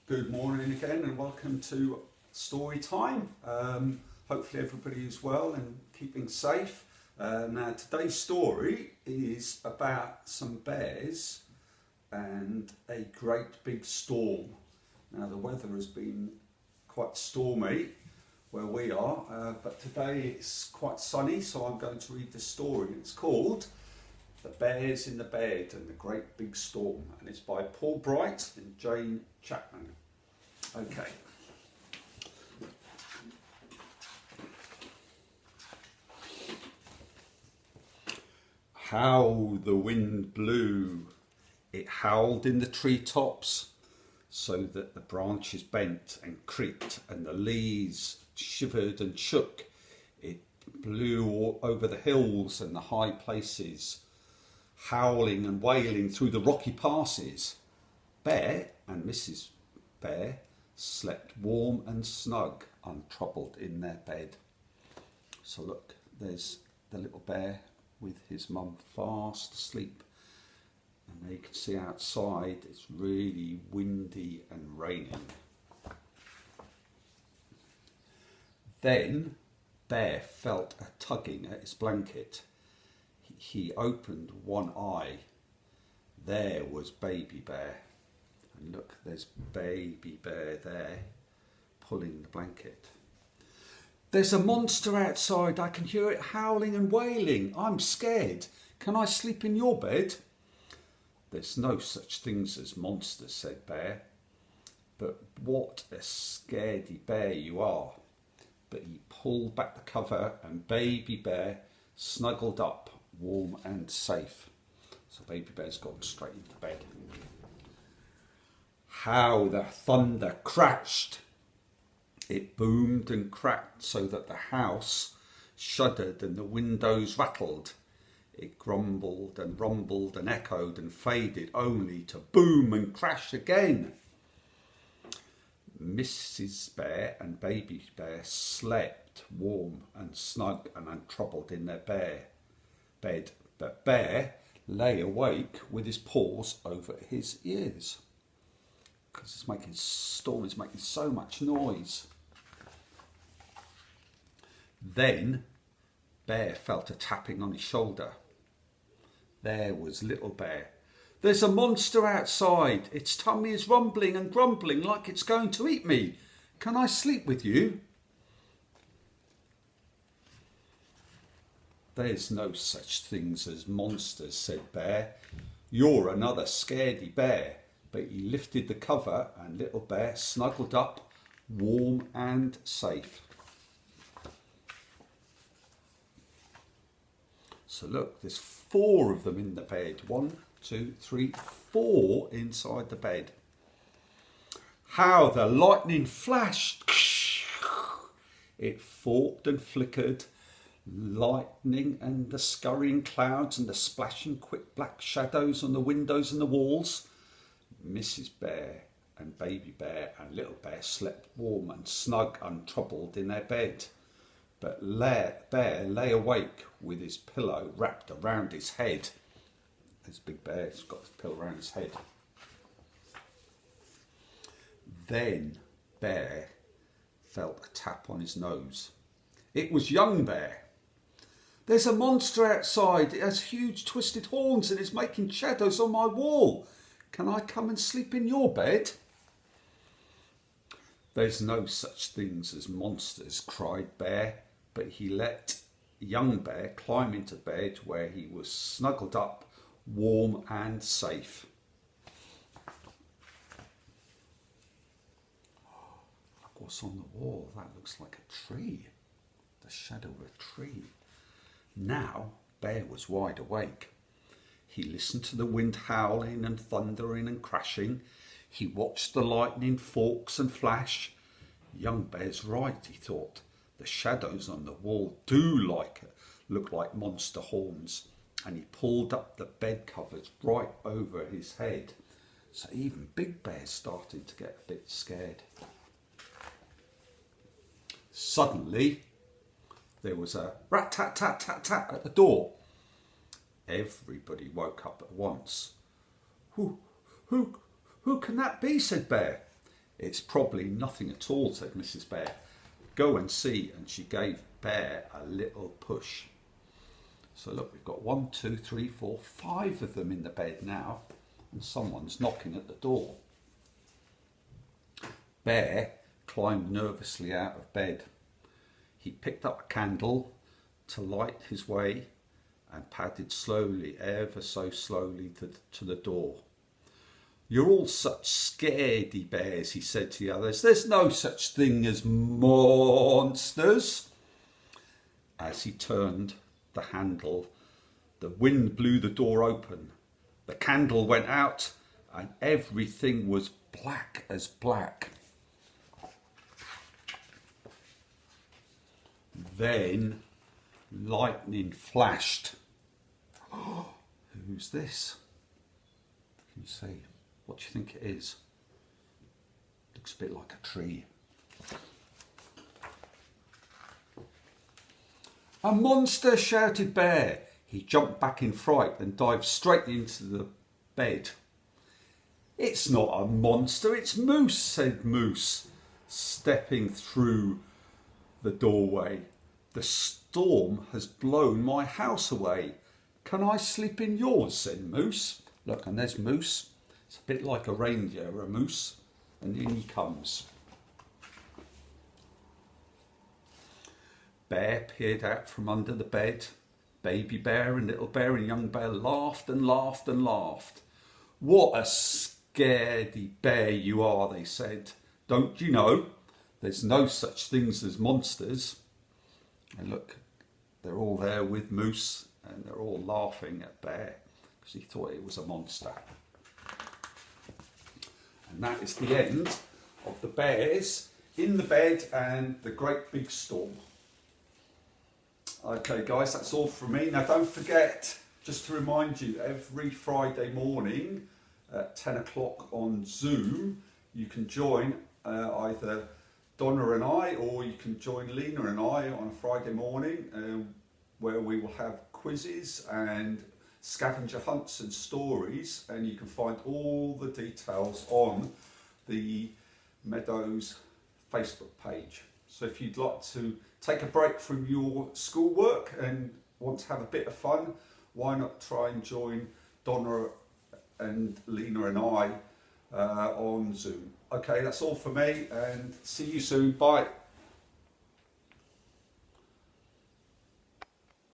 Good morning again and welcome to Story Time. Hopefully everybody is well and keeping safe. Now today's story is about some bears and a great big storm. Now the weather has been quite stormy where we are, but today it's quite sunny, so I'm going to read the story. It's called The Bears in the Bed and the Great Big Storm, and it's by Paul Bright and Jane Chapman. Okay. How the wind blew. It howled in the treetops so that the branches bent and creaked and the leaves shivered and shook. It blew all over the hills and the high places, howling and wailing through the rocky passes. Bear and Mrs. Bear slept warm and snug, untroubled in their bed. So look, there's the little bear with his mum fast asleep. And there you can see outside it's really windy and raining. Then Bear felt a tugging at his blanket. He opened one eye. There was Baby Bear. And look, there's Baby Bear there, pulling the blanket. There's a monster outside. I can hear it howling and wailing. I'm scared. Can I sleep in your bed? There's no such things as monsters, said Bear. But what a scaredy bear you are. But he pulled back the cover and Baby Bear snuggled up, warm and safe. So Baby Bear's gone straight into bed. How the thunder crashed! It boomed and cracked so that the house shuddered and the windows rattled. It grumbled and rumbled and echoed and faded only to boom and crash again. Mrs. Bear and Baby Bear slept warm and snug and untroubled in their bed, but Bear lay awake with his paws over his ears. Because storm is making so much noise. Then Bear felt a tapping on his shoulder. There was Little Bear. There's a monster outside. Its tummy is rumbling and grumbling like it's going to eat me. Can I sleep with you? There's no such things as monsters, said Bear. You're another scaredy bear. But he lifted the cover and Little Bear snuggled up, warm and safe. So look, there's 4 of them in the bed. 1, 2, 3, 4 inside the bed. How the lightning flashed! It forked and flickered. Lightning and the scurrying clouds and the splashing quick black shadows on the windows and the walls. Mrs. Bear and Baby Bear and Little Bear slept warm and snug, untroubled in their bed. But Bear lay awake with his pillow wrapped around his head. This big bear's got his pillow around his head. Then Bear felt a tap on his nose. It was young Bear. There's a monster outside. It has huge twisted horns and is making shadows on my wall. Can I come and sleep in your bed? There's no such things as monsters, cried Bear, but he let young Bear climb into bed where he was snuggled up, warm and safe. Look what's on the wall. That looks like a tree. The shadow of a tree. Now Bear was wide awake. He listened to the wind howling and thundering and crashing. He watched the lightning forks and flash. Young Bear's right, he thought. The shadows on the wall do look like monster horns. And he pulled up the bed covers right over his head. So even Big Bear started to get a bit scared. Suddenly, there was a rat-tat-tat-tat-tat at the door. Everybody woke up at once. Who can that be? Said Bear. It's probably nothing at all, said Mrs. Bear. Go and see. And she gave Bear a little push. So look, we've got 1, 2, 3, 4, 5 of them in the bed now, and someone's knocking at the door. Bear climbed nervously out of bed. He picked up a candle to light his way and padded slowly, ever so slowly, to the door. You're all such scaredy bears, he said to the others. There's no such thing as monsters. As he turned the handle, the wind blew the door open. The candle went out and everything was black as black. Then lightning flashed. Oh, who's this? Can you see? What do you think it is? Looks a bit like a tree. A monster, shouted Bear. He jumped back in fright and dived straight into the bed. It's not a monster, it's Moose, said Moose, stepping through the doorway. The storm has blown my house away. Can I sleep in yours, said Moose. Look, and there's Moose. It's a bit like a reindeer, a moose. And in he comes. Bear peered out from under the bed. Baby Bear and Little Bear and Young Bear laughed and laughed and laughed. What a scaredy bear you are, they said. Don't you know there's no such things as monsters? And look, they're all there with Moose and they're all laughing at Bear because he thought it was a monster. And that is the end of the bears in the bed and the great big storm. Okay guys, that's all from me. Now don't forget, just to remind you, every Friday morning at 10 o'clock on Zoom, you can join either Donna and I, or you can join Lena and I on a Friday morning where we will have quizzes and scavenger hunts and stories, and you can find all the details on the Meadows Facebook page. So if you'd like to take a break from your schoolwork and want to have a bit of fun, why not try and join Donna and Lena and I on Zoom. Okay, that's all for me, and see you soon. Bye.